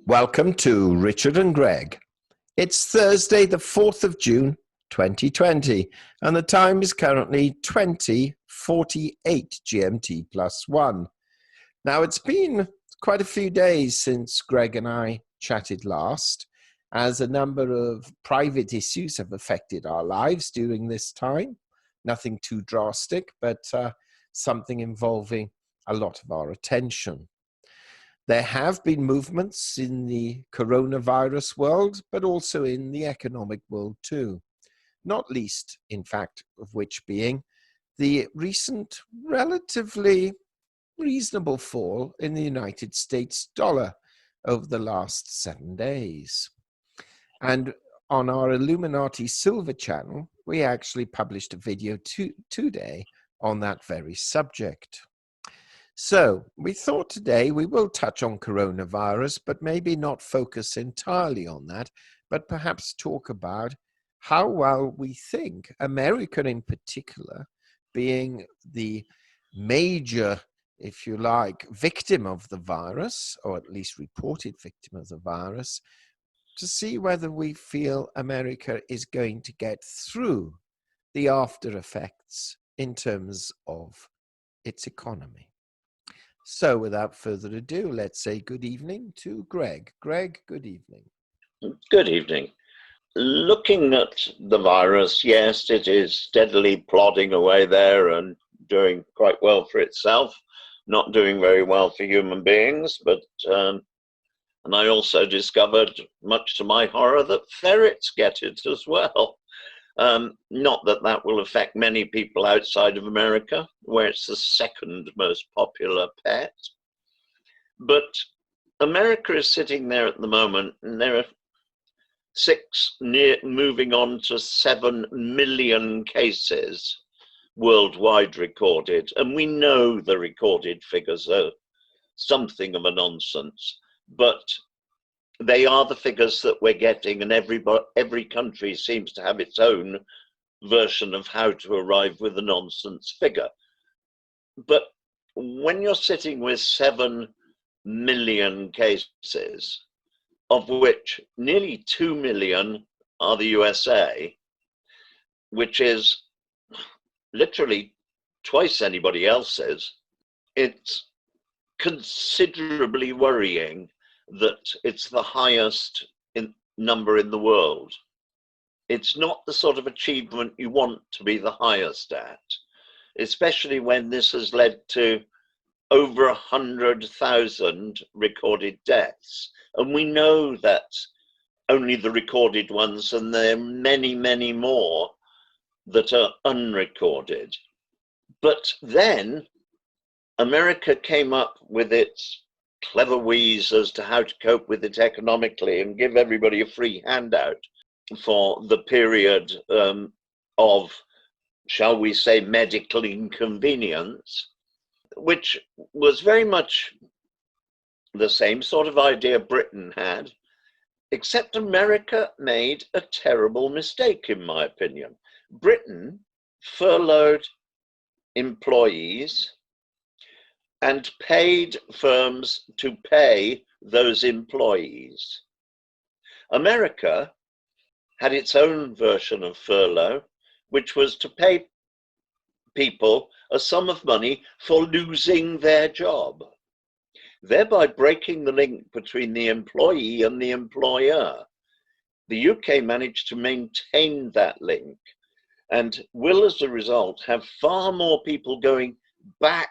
Welcome to Richard and Greg. It's Thursday, the 4th of June, 2020, and the time is currently 20:48 GMT plus 1. Now, it's been quite a few days since Greg and I chatted last, as a number of private issues have affected our lives during this time. Nothing too drastic, but something involving a lot of our attention. There have been movements in the coronavirus world, but also in the economic world too. Not least, in fact, of which being the recent relatively reasonable fall in the United States dollar over the last 7 days. And on our Illuminati Silver channel, we actually published a video today on that very subject. So we thought today we will touch on coronavirus, but maybe not focus entirely on that, but perhaps talk about how well we think America in particular, being the major, if you like, victim of the virus, or at least reported victim of the virus, to see whether we feel America is going to get through the after effects in terms of its economy. So without further ado, let's say good evening to Greg. Greg, good evening. Good evening. Looking at the virus, yes, it is steadily plodding away there and doing quite well for itself, not doing very well for human beings, but and I also discovered, much to my horror, that ferrets get it as well. Not that that will affect many people outside of America, where it's the second most popular pet. But America is sitting there at the moment, and there are moving on to 7 million cases worldwide recorded. And we know the recorded figures are something of a nonsense, but they are the figures that we're getting, and every country seems to have its own version of how to arrive with a nonsense figure. But when you're sitting with 7 million cases, of which nearly 2 million are the USA, which is literally twice anybody else's, it's considerably worrying that it's the highest number in the world. It's not the sort of achievement you want to be the highest at, especially when this has led to over 100,000 recorded deaths. And we know that's only the recorded ones, and there are many, many more that are unrecorded. But then America came up with its clever wheeze as to how to cope with it economically and give everybody a free handout for the period of, shall we say, medical inconvenience, which was very much the same sort of idea Britain had, except America made a terrible mistake, in my opinion. Britain furloughed employees and paid firms to pay those employees. America had its own version of furlough, which was to pay people a sum of money for losing their job, thereby breaking the link between the employee and the employer. The UK managed to maintain that link and will, as a result, have far more people going back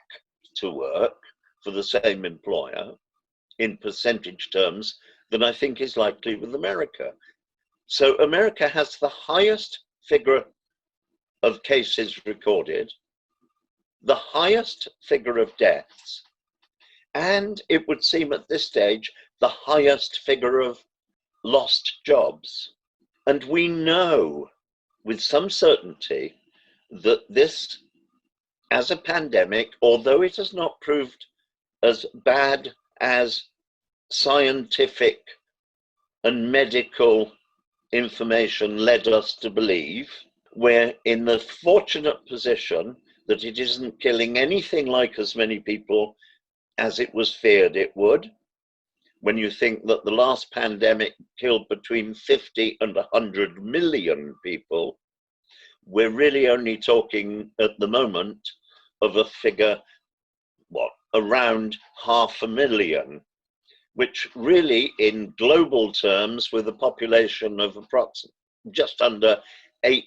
to work for the same employer in percentage terms than I think is likely with America. So America has the highest figure of cases recorded, the highest figure of deaths, and it would seem at this stage the highest figure of lost jobs. And we know with some certainty that this, as a pandemic, although it has not proved as bad as scientific and medical information led us to believe, we're in the fortunate position that it isn't killing anything like as many people as it was feared it would. when you think that the last pandemic killed between 50 and 100 million people, we're really only talking at the moment of a figure, around 500,000, which really in global terms, with a population of approximately just under 8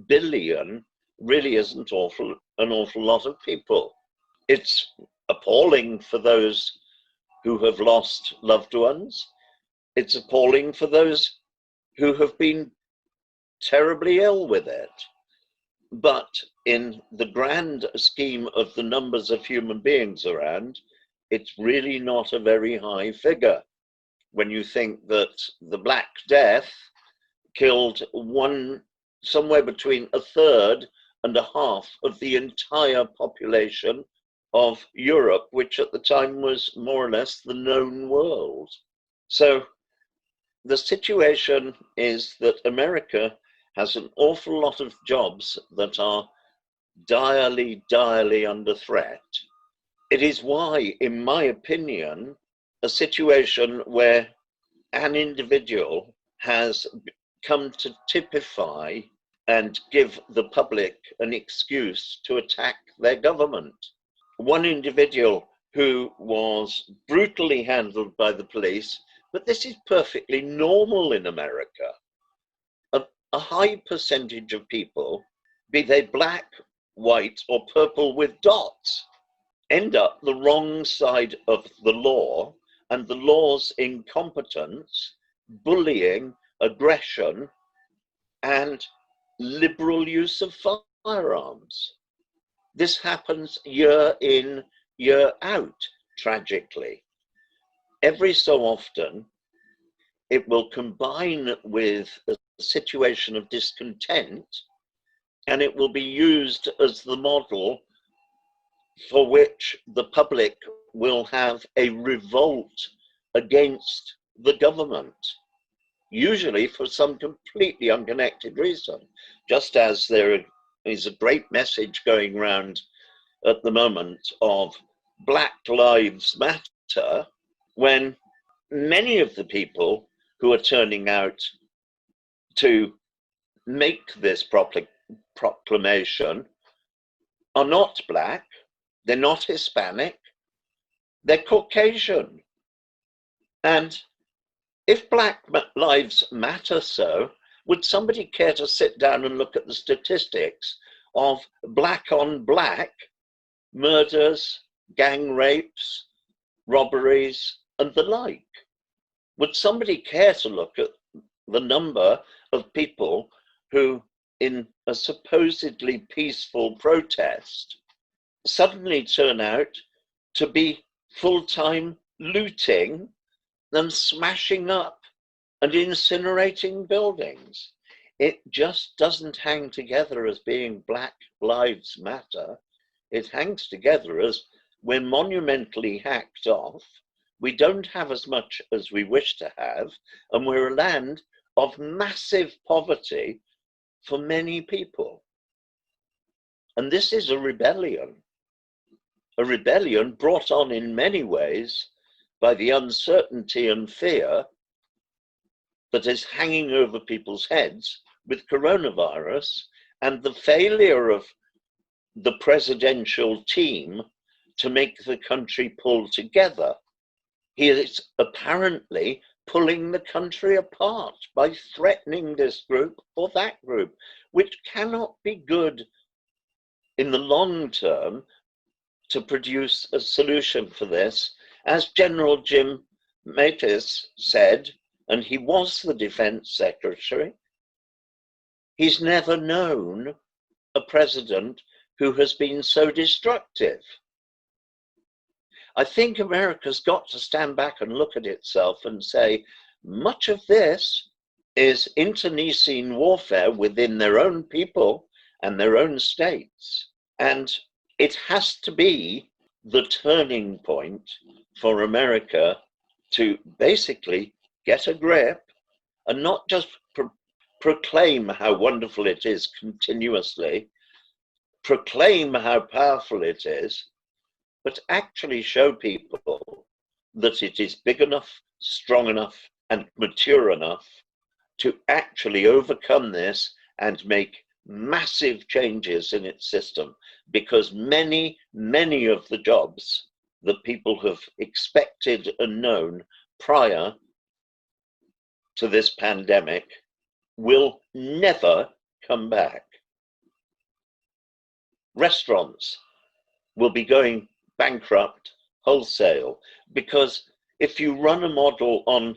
billion, really isn't an awful lot of people. It's appalling for those who have lost loved ones. It's appalling for those who have been terribly ill with it. But in the grand scheme of the numbers of human beings around, it's really not a very high figure. When you think that the Black Death killed somewhere between a third and a half of the entire population of Europe, which at the time was more or less the known world. So the situation is that America has an awful lot of jobs that are direly, direly under threat. It is why, in my opinion, a situation where an individual has come to typify and give the public an excuse to attack their government. One individual who was brutally handled by the police, but this is perfectly normal in America. A high percentage of people, be they black, white, or purple with dots, end up the wrong side of the law and the law's incompetence, bullying, aggression, and liberal use of firearms. This happens year in, year out, tragically. Every so often, it will combine with a situation of discontent, and it will be used as the model for which the public will have a revolt against the government, usually for some completely unconnected reason. Just as there is a great message going around at the moment of Black Lives Matter, when many of the people who are turning out to make this proclamation are not black, they're not Hispanic, they're Caucasian. And if Black Lives Matter so, would somebody care to sit down and look at the statistics of black on black murders, gang rapes, robberies, and the like? Would somebody care to look at the number of people who, in a supposedly peaceful protest, suddenly turn out to be full-time looting and smashing up and incinerating buildings? It just doesn't hang together as being Black Lives Matter. It hangs together as we're monumentally hacked off, we don't have as much as we wish to have, and we're a land of massive poverty for many people. And this is a rebellion brought on in many ways by the uncertainty and fear that is hanging over people's heads with coronavirus and the failure of the presidential team to make the country pull together. He is apparently pulling the country apart by threatening this group or that group, which cannot be good in the long term to produce a solution for this. As General Jim Mattis said, and he was the Defense Secretary, he's never known a president who has been so destructive. I think America's got to stand back and look at itself and say, much of this is internecine warfare within their own people and their own states. And it has to be the turning point for America to basically get a grip and not just proclaim how wonderful it is continuously, proclaim how powerful it is, but actually show people that it is big enough, strong enough and mature enough to actually overcome this and make massive changes in its system, because many of the jobs that people have expected and known prior to this pandemic will never come back. Restaurants will be going bankrupt wholesale, because if you run a model on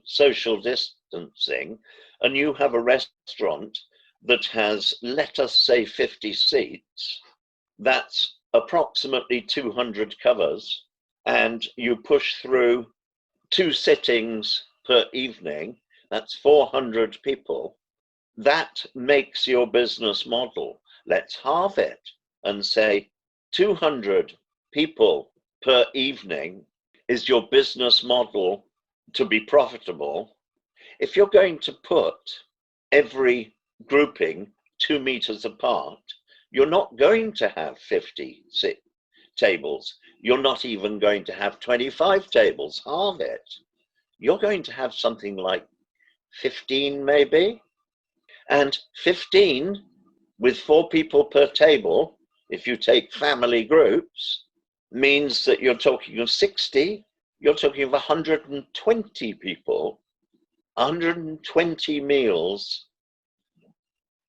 social distancing and you have a restaurant that has, let us say, 50 seats, that's approximately 200 covers, and you push through 2 sittings per evening, that's 400 people. That makes your business model. Let's halve it and say 200 people per evening is your business model to be profitable. If you're going to put every grouping 2 meters apart, you're not going to have 50 tables. You're not even going to have 25 tables, halve it. You're going to have something like 15 maybe. And 15 with 4 people per table, if you take family groups, means that you're talking of 60, you're talking of 120 people, 120 meals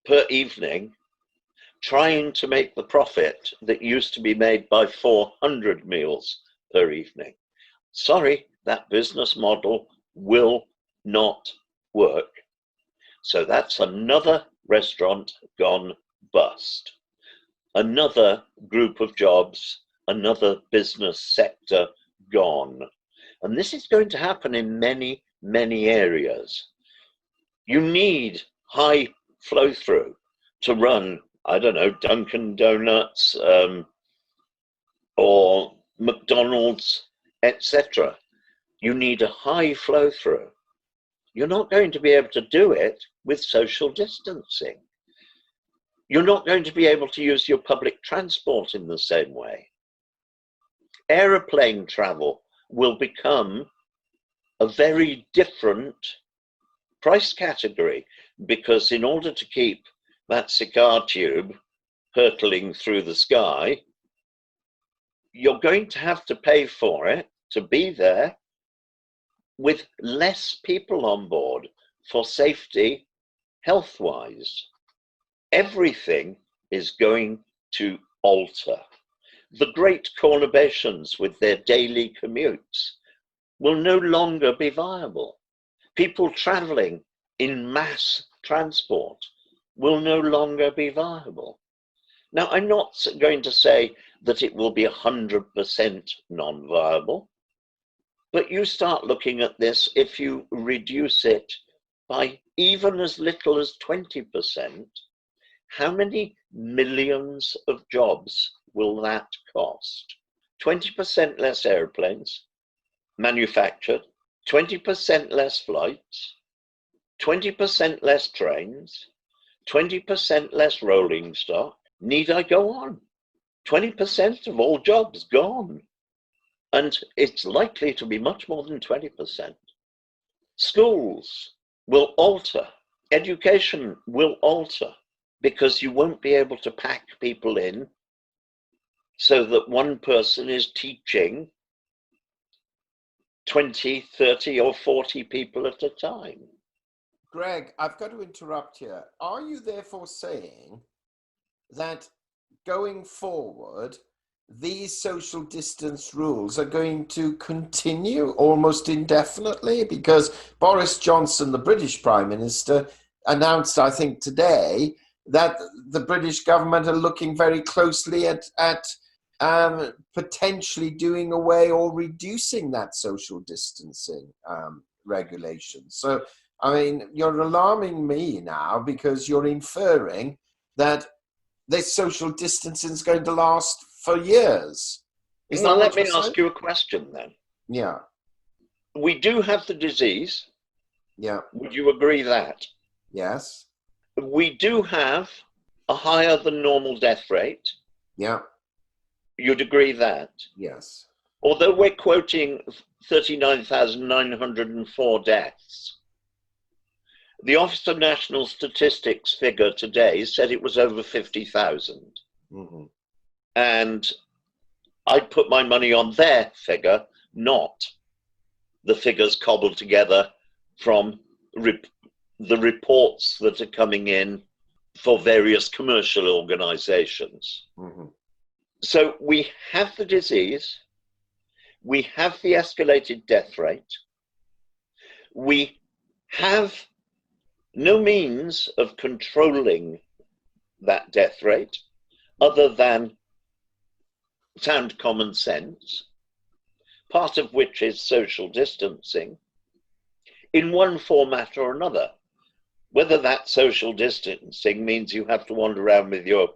per evening, trying to make the profit that used to be made by 400 meals per evening. Sorry, that business model will not work. So that's another restaurant gone bust. Another group of jobs, another business sector gone. And this is going to happen in many areas. You need high flow through to run, I don't know, Dunkin' Donuts or McDonald's, etc. You need a high flow through. You're not going to be able to do it with social distancing. You're not going to be able to use your public transport in the same way. Aeroplane travel will become a very different price category, because in order to keep that cigar tube hurtling through the sky, you're going to have to pay for it to be there with less people on board for safety, health-wise. Everything is going to alter. The great conurbations with their daily commutes will no longer be viable. People traveling in mass transport will no longer be viable. Now, I'm not going to say that it will be 100% non-viable, but you start looking at this, if you reduce it by even as little as 20%, how many millions of jobs will that cost? 20% less airplanes manufactured, 20% less flights, 20% less trains, 20% less rolling stock. Need I go on? 20% of all jobs gone. And it's likely to be much more than 20%. Schools will alter. Education will alter, because you won't be able to pack people in so that one person is teaching 20, 30 or 40 people at a time. Greg, I've got to interrupt here. Are you therefore saying that going forward, these social distance rules are going to continue almost indefinitely? Because Boris Johnson, the British Prime Minister, announced, I think today, that the British government are looking very closely at potentially doing away or reducing that social distancing regulation. So, I mean, you're alarming me now, because you're inferring that this social distancing is going to last for years. Well, let me ask you a question then. Yeah. We do have the disease. Yeah. Would you agree that? Yes. We do have a higher than normal death rate. Yeah. You'd agree that? Yes. Although we're quoting 39,904 deaths, the Office of National Statistics figure today said it was over 50,000. Mm-hmm. And I'd put my money on their figure, not the figures cobbled together from the reports that are coming in for various commercial organizations. Mm-hmm. So we have the disease, we have the escalated death rate, we have no means of controlling that death rate other than sound common sense, part of which is social distancing, in one format or another. Whether that social distancing means you have to wander around with your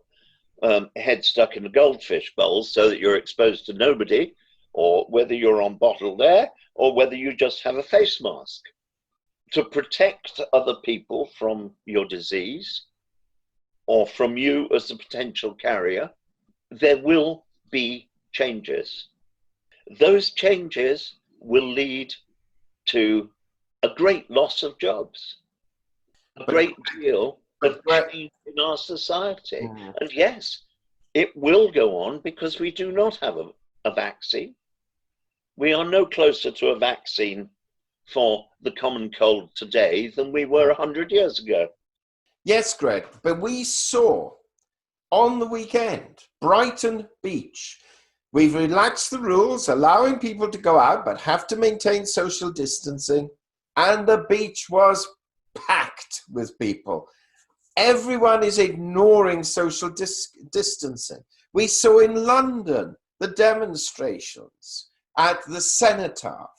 head stuck in a goldfish bowl so that you're exposed to nobody, or whether you're on bottled air, or whether you just have a face mask. To protect other people from your disease or from you as a potential carrier, there will be changes. Those changes will lead to a great loss of jobs, a great deal of change in our society. And yes, it will go on because we do not have a vaccine. We are no closer to a vaccine for the common cold today than we were 100 years ago. Yes, Greg, but we saw on the weekend, Brighton Beach, we've relaxed the rules, allowing people to go out, but have to maintain social distancing. And the beach was packed with people. Everyone is ignoring social distancing. We saw in London the demonstrations at the Cenotaph.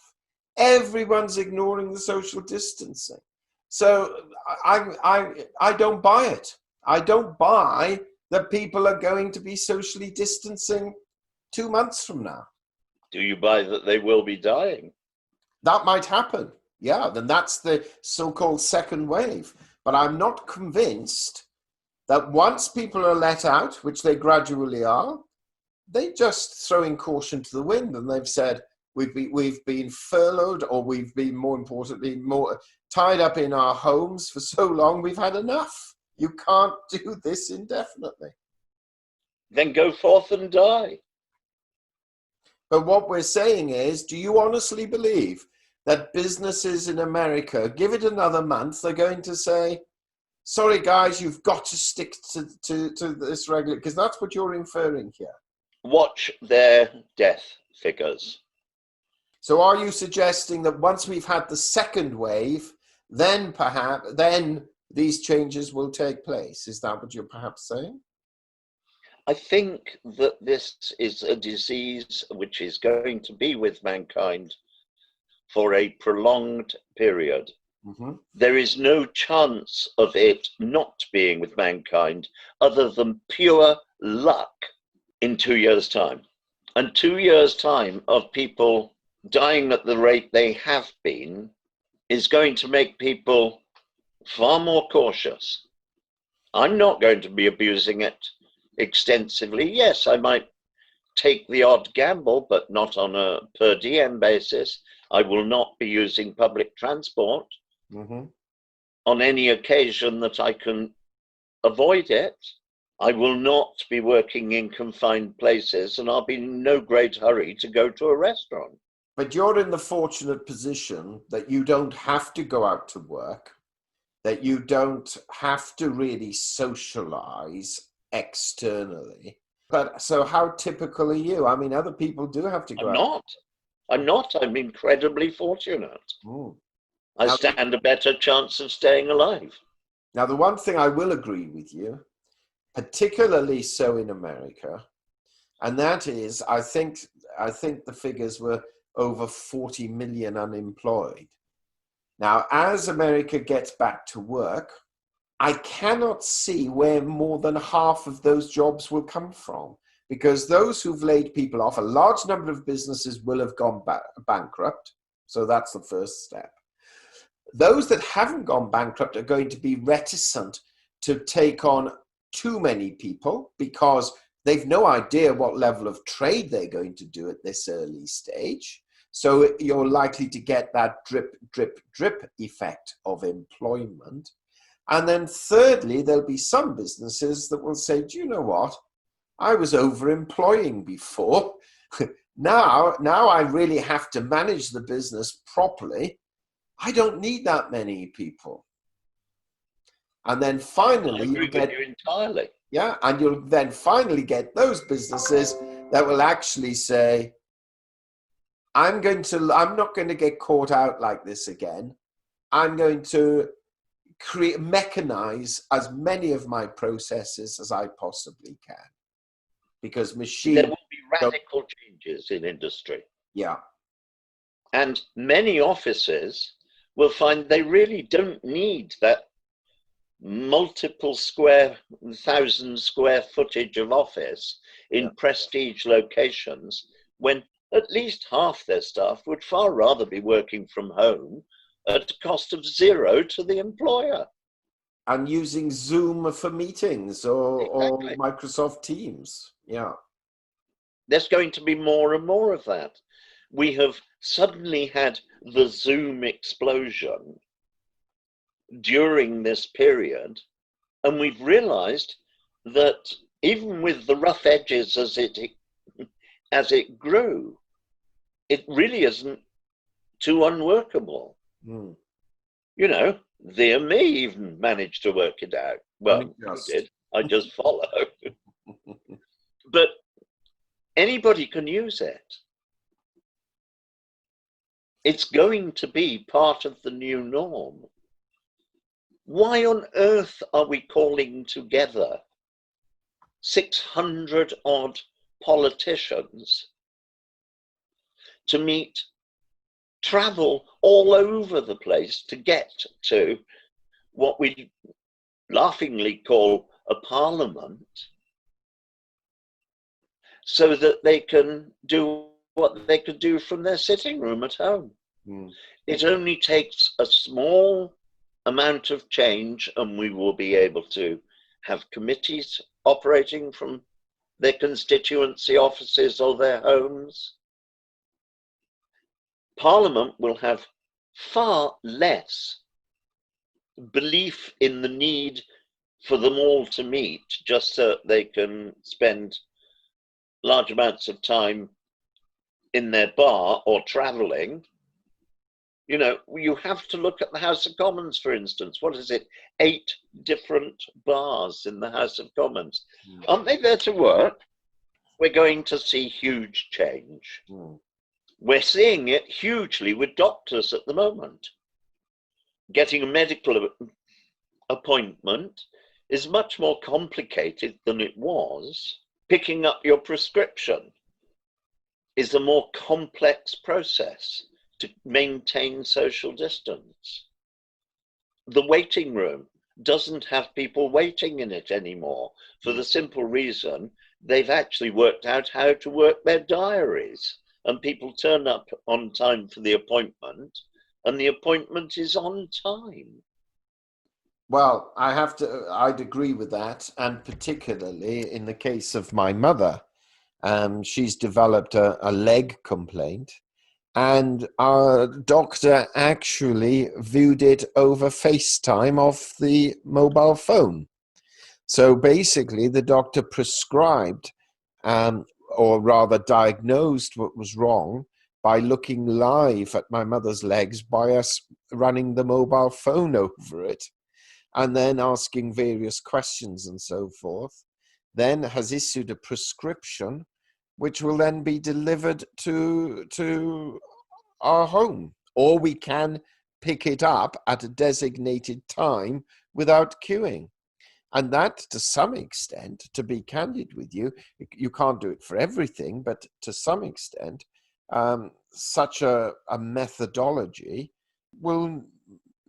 Everyone's ignoring the social distancing. So I don't buy it. I don't buy that people are going to be socially distancing 2 months from now. Do you buy that they will be dying? That might happen. Yeah, then that's the so-called second wave. But I'm not convinced that once people are let out, which they gradually are, they just throwing caution to the wind and they've said, we've been furloughed, or we've been, more importantly, more tied up in our homes for so long, we've had enough. You can't do this indefinitely. Then go forth and die. But what we're saying is, do you honestly believe that businesses in America, give it another month, they're going to say, sorry guys, you've got to stick to this regular, because that's what you're inferring here. Watch their death figures. So are you suggesting that once we've had the second wave, then these changes will take place? Is that what you're perhaps saying? I think that this is a disease which is going to be with mankind for a prolonged period. Mm-hmm. There is no chance of it not being with mankind other than pure luck in 2 years' time. And 2 years' time of people dying at the rate they have been is going to make people far more cautious. I'm not going to be abusing it extensively. Yes, I might take the odd gamble, but not on a per diem basis. I will not be using public transport on any occasion that I can avoid it. I will not be working in confined places, and I'll be in no great hurry to go to a restaurant. But you're in the fortunate position that you don't have to go out to work, that you don't have to really socialize externally. But so how typical are you? I mean, other people do have to go out. I'm not. I'm incredibly fortunate. Mm. I stand a better chance of staying alive. Now, the one thing I will agree with you, particularly so in America, and that is, I think the figures were over 40 million unemployed. Now, as America gets back to work, I cannot see where more than half of those jobs will come from, because those who've laid people off, a large number of businesses will have gone bankrupt. So that's the first step. Those that haven't gone bankrupt are going to be reticent to take on too many people because They've no idea what level of trade they're going to do at this early stage. So you're likely to get that drip, drip, drip effect of employment. And then thirdly, there'll be some businesses that will say, do you know what? I was overemploying before. Now I really have to manage the business properly. I don't need that many people. And then finally, you entirely. Yeah, and you'll then finally get those businesses that will actually say, I'm not going to get caught out like this again. I'm going to mechanize as many of my processes as I possibly can. Because machines... There will be radical changes in industry. Yeah. And many offices will find they really don't need that multiple thousand square footage of office in prestige locations, when at least half their staff would far rather be working from home at a cost of zero to the employer. And using Zoom for meetings or Exactly. Microsoft Teams. Yeah. There's going to be more and more of that. We have suddenly had the Zoom explosion during this period, and we've realized that even with the rough edges as it grew, it really isn't too unworkable. Mm. You know, thee and me even managed to work it out. Well, you did. I just follow. But anybody can use it. It's going to be part of the new norm. Why on earth are we calling together 600 odd politicians to meet, travel all over the place to get to what we laughingly call a parliament, so that they can do what they could do from their sitting room at home? Mm. It only takes a small amount of change and we will be able to have committees operating from their constituency offices or their homes. Parliament will have far less belief in the need for them all to meet just so that they can spend large amounts of time in their bar or traveling. You know, you have to look at the House of Commons, for instance. What is it? 8 different bars in the House of Commons. Mm. Aren't they there to work? We're going to see huge change. Mm. We're seeing it hugely with doctors at the moment. Getting a medical appointment is much more complicated than it was. Picking up your prescription is a more complex process to maintain social distance. The waiting room doesn't have people waiting in it anymore, for the simple reason they've actually worked out how to work their diaries, and people turn up on time for the appointment, and the appointment is on time. Well, I'd agree with that, and particularly in the case of my mother. She's developed a leg complaint, and our doctor actually viewed it over FaceTime off the mobile phone. So basically, the doctor prescribed, or rather diagnosed what was wrong by looking live at my mother's legs by us running the mobile phone over it, and then asking various questions and so forth. Then has issued a prescription which will then be delivered to our home, or we can pick it up at a designated time without queuing. And that, to some extent, to be candid with you, you can't do it for everything, but to some extent, such a methodology will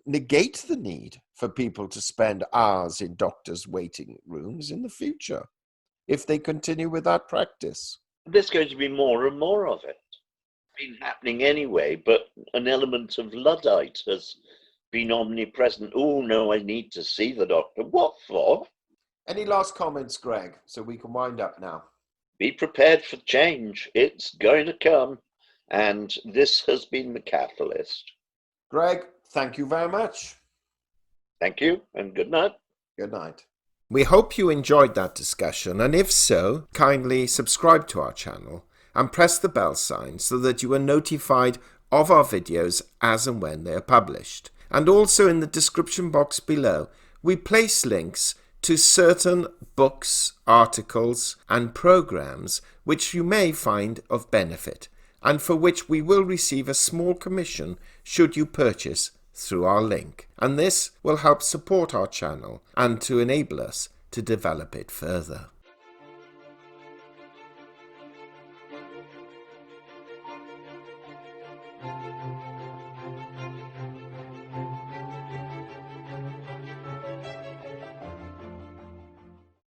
negate the need for people to spend hours in doctors' waiting rooms in the future, if they continue with that practice. There's going to be more and more of it. It's been happening anyway, but an element of Luddite has been omnipresent. Oh no, I need to see the doctor. What for? Any last comments, Greg, so we can wind up now? Be prepared for change. It's going to come. And this has been the catalyst. Greg, thank you very much. Thank you and good night. Good night. We hope you enjoyed that discussion, and if so, kindly subscribe to our channel and press the bell sign so that you are notified of our videos as and when they are published. And also in the description box below, we place links to certain books, articles and programs which you may find of benefit, and for which we will receive a small commission should you purchase through our link. And this will help support our channel and to enable us to develop it further.